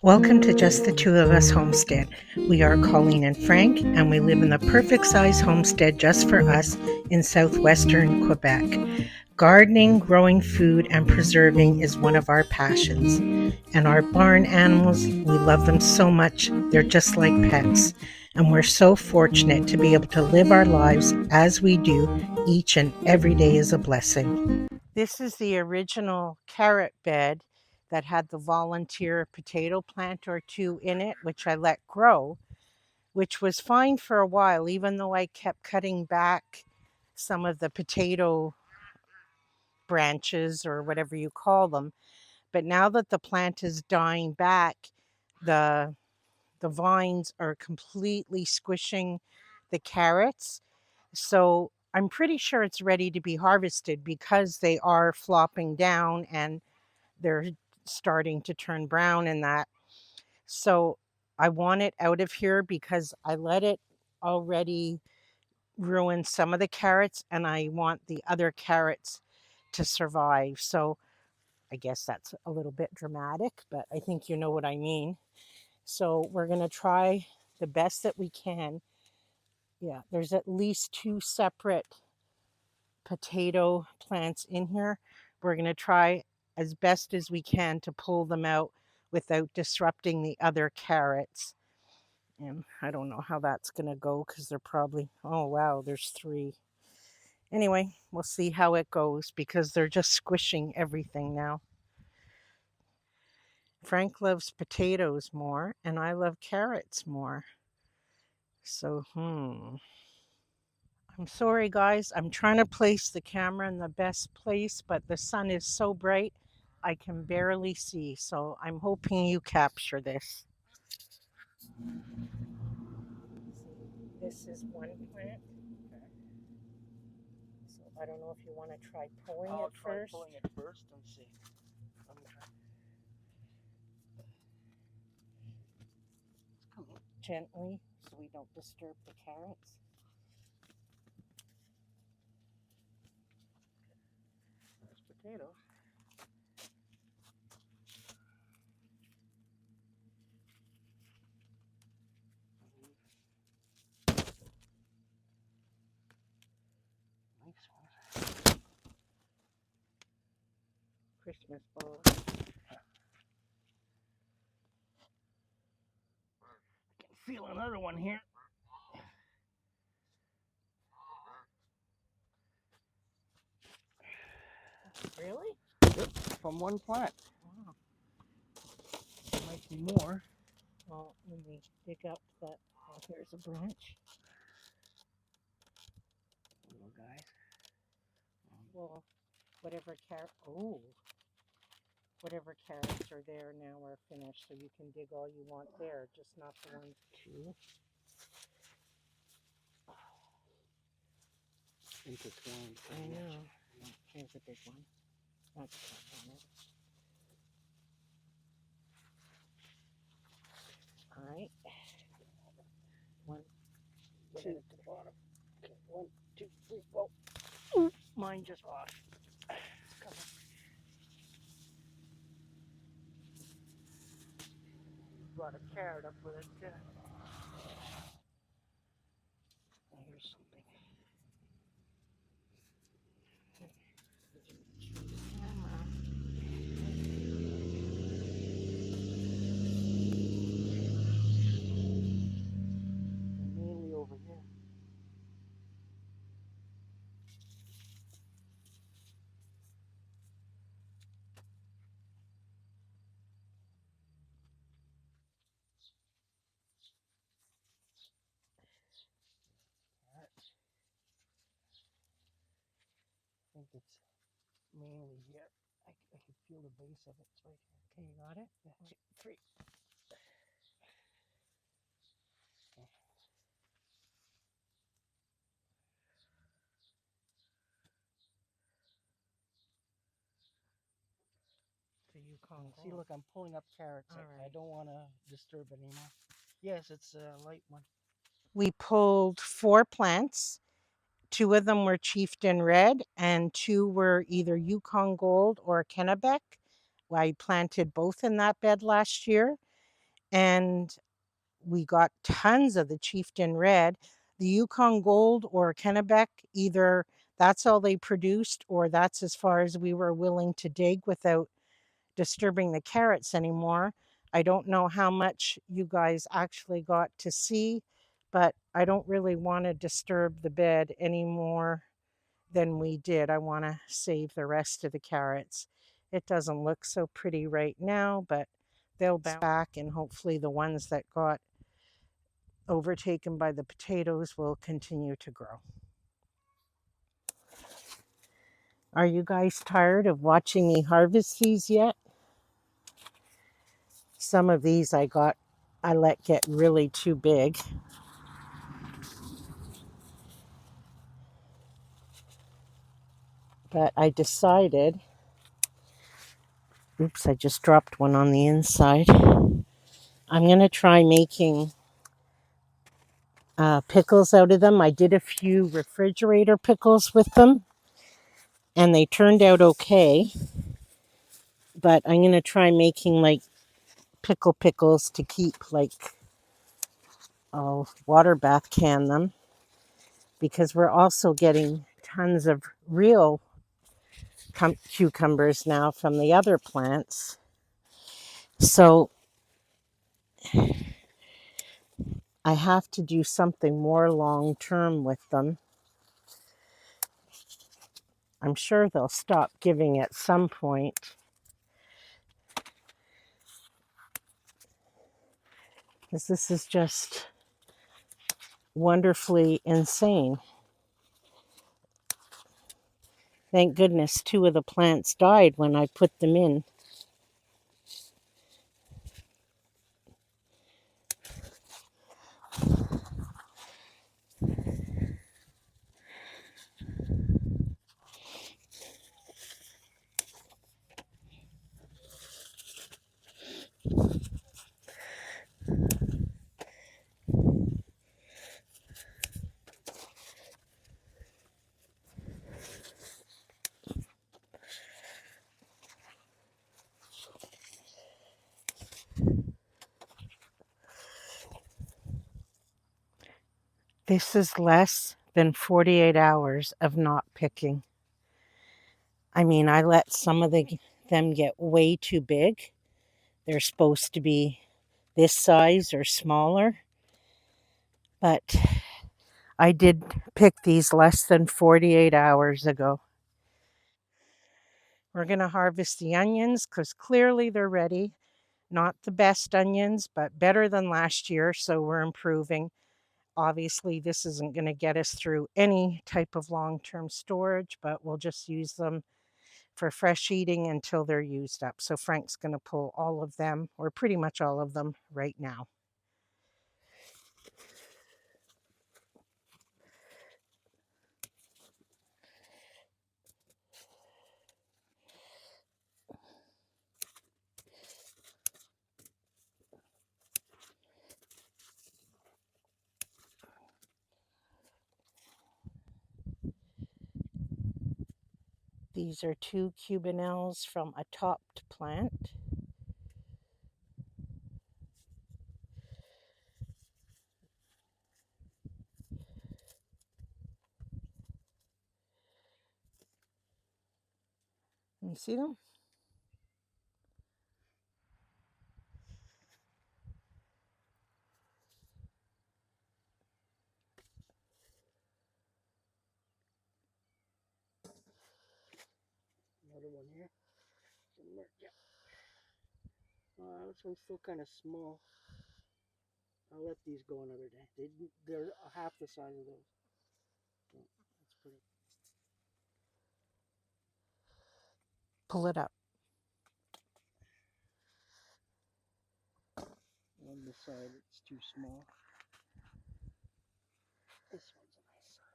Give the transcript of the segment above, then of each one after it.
Welcome to Just the Two of Us Homestead. We are Colleen and Frank, and we live in the perfect size homestead just for us in southwestern Quebec. Gardening, growing food, and preserving is one of our passions. And our barn animals, we love them so much, they're just like pets. And we're so fortunate to be able to live our lives as we do. Each and every day is a blessing. This is the original carrot bed that had the volunteer potato plant or two in it, which I let grow, which was fine for a while, even though I kept cutting back some of the potato branches or whatever you call them. But now that the plant is dying back, the the vines are completely squishing the carrots. So I'm pretty sure it's ready to be harvested because they are flopping down and they're starting to turn brown and that. So I want it out of here because I let it already ruin some of the carrots and I want the other carrots to survive. So I guess that's a little bit dramatic, but I think you know what I mean. So we're going to try the best that we can. Yeah, there's at least two separate potato plants in here. We're going to try as best as we can to pull them out without disrupting the other carrots. And I don't know how that's going to go because they're probably, oh wow, there's three. Anyway, we'll see how it goes because they're just squishing everything now. Frank loves potatoes more and I love carrots more. So, I'm sorry, guys. I'm trying to place the camera in the best place, but the sun is so bright I can barely see. So I'm hoping you capture this. This is one plant. So I don't know if you want to try pulling I'll it try first. pulling it first and see. Let me try. Come in gently so we don't disturb the carrots. There's potatoes. Nice one. Christmas balls. I can feel another one here. Really? Yep, from one plant. Wow. There might be more. Well, when we dig up that, oh, here's a branch. Little guys. Well, whatever carrot. Oh, whatever carrots are there now are finished, so you can dig all you want there, just not the ones two. Intertwined. I know. Here's a big one. That's on it. All right. One, Get two. it at the bottom. Okay, 1, 2, 3, go. Ooh, mine just lost. Come on. Brought a carrot up with it too. Here's something. Mainly over here. Carrots. I think it's mainly here. I can feel the base of it. It's right here. Okay, you got it? Yeah, 2, 3. Okay. So you can't See, look, I'm pulling up carrots. I Alright. don't want to disturb anymore. Yes, it's a light one. We pulled 4 plants. 2 of them were Chieftain Red, and 2 were either Yukon Gold or Kennebec. I planted both in that bed last year. and we got tons of the Chieftain Red. The Yukon Gold or Kennebec, either that's all they produced or that's as far as we were willing to dig without disturbing the carrots anymore. I don't know how much you guys actually got to see, but I don't really want to disturb the bed any more than we did. I want to save the rest of the carrots. It doesn't look so pretty right now, but they'll bounce back, and hopefully the ones that got overtaken by the potatoes will continue to grow. Are you guys tired of watching me harvest these yet? Some of these I let get really too big. But I decided, oops, I just dropped one on the inside. I'm going to try making pickles out of them. I did a few refrigerator pickles with them, and they turned out okay. But I'm going to try making like pickles to keep, like, I'll water bath can them, because we're also getting tons of real cucumbers now from the other plants. So I have to do something more long term with them. I'm sure they'll stop giving at some point, because this is just wonderfully insane. Thank goodness 2 of the plants died when I put them in. This is less than 48 hours of not picking. I mean, I let some of them get way too big. They're supposed to be this size or smaller, but I did pick these less than 48 hours ago. We're going to harvest the onions because clearly they're ready. Not the best onions, but better than last year, so we're improving. Obviously, this isn't going to get us through any type of long-term storage, but we'll just use them for fresh eating until they're used up. So Frank's going to pull all of them, or pretty much all of them, right now. These are 2 cubanelles from a topped plant. You see them? Another one here. Yeah. This one's still kind of small. I'll let these go another day. They're half the size of those. So that's pretty. Pull it up. On the side, it's too small. This one's a nice size.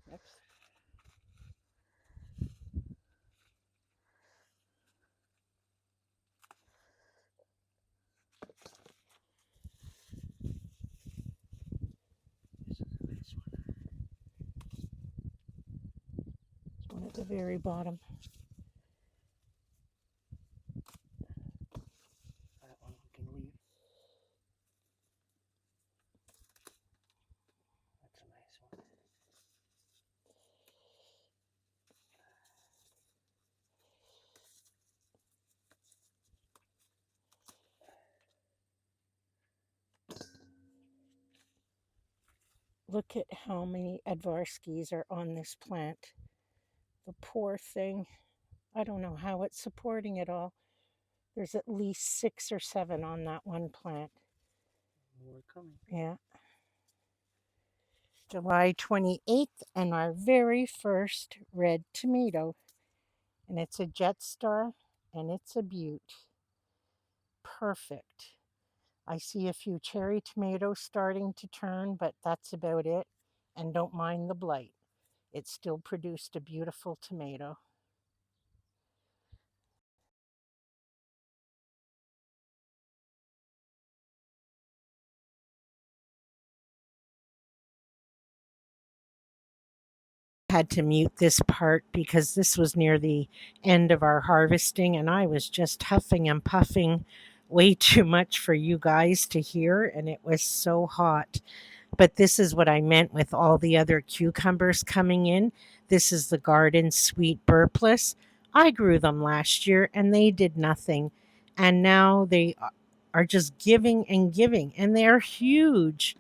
Next. This is a nice one. One at the very bottom. That one we can leave. That's a nice one. Look at how many Advarskis are on this plant. The poor thing. I don't know how it's supporting it all. There's at least 6 or 7 on that one plant. More coming. Yeah. July 28th, and our very first red tomato. And it's a Jet Star, and it's a beaut. Perfect. I see a few cherry tomatoes starting to turn, but that's about it. And don't mind the blight. It still produced a beautiful tomato. Had to mute this part because this was near the end of our harvesting and I was just huffing and puffing way too much for you guys to hear and it was so hot. But this is what I meant with all the other cucumbers coming in. This is the Garden Sweet Burpless. I grew them last year and they did nothing. And now they are just giving and giving and they're huge.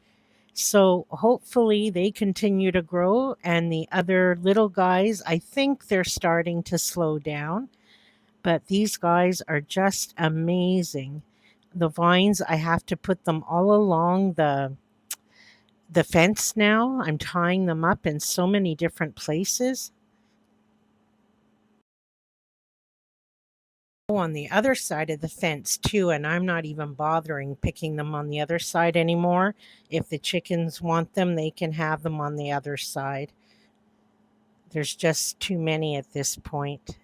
So hopefully they continue to grow. And the other little guys, I think they're starting to slow down. But these guys are just amazing. The vines, I have to put them all along the fence now. I'm tying them up in so many different places. Oh, on the other side of the fence too, and I'm not even bothering picking them on the other side anymore. If the chickens want them, they can have them on the other side. There's just too many at this point.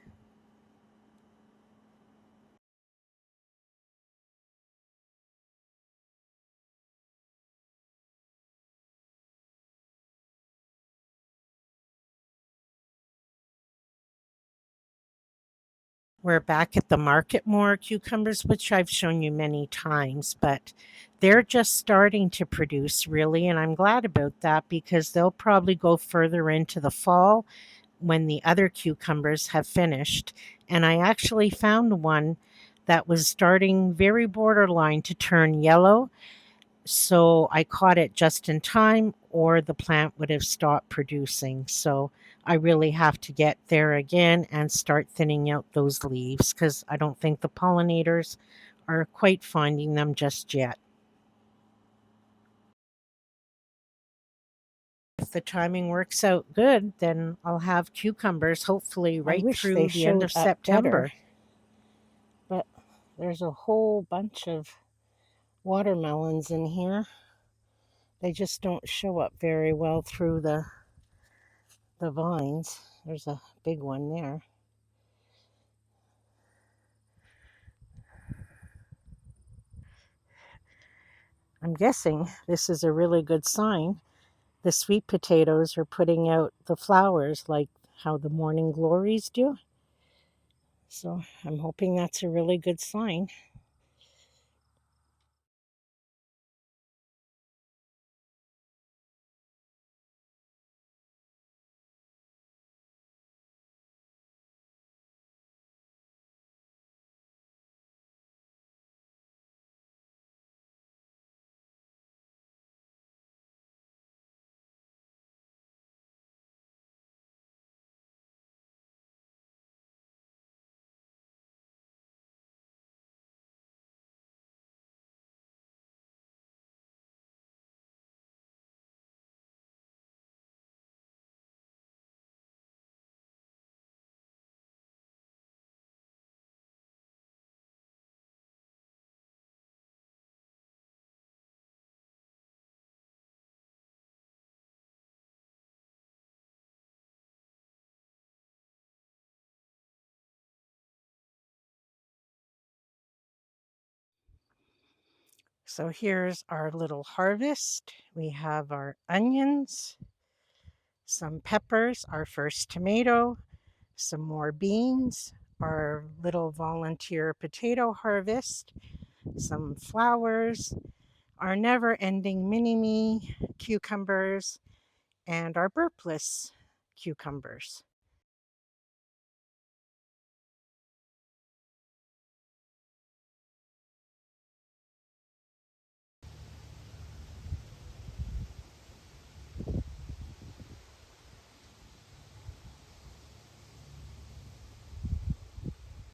We're back at the market more cucumbers, which I've shown you many times, but they're just starting to produce really, and I'm glad about that because they'll probably go further into the fall when the other cucumbers have finished. And I actually found one that was starting very borderline to turn yellow. So I caught it just in time, or the plant would have stopped producing. So I really have to get there again and start thinning out those leaves because I don't think the pollinators are quite finding them just yet. If the timing works out good, then I'll have cucumbers hopefully I right wish they through the end showed of up better. September. But there's a whole bunch of watermelons in here. They just don't show up very well through the vines. There's a big one there. I'm guessing this is a really good sign. The sweet potatoes are putting out the flowers like how the morning glories do. So I'm hoping that's a really good sign. So here's our little harvest. We have our onions, some peppers, our first tomato, some more beans, our little volunteer potato harvest, some flowers, our never ending mini me cucumbers, and our burpless cucumbers.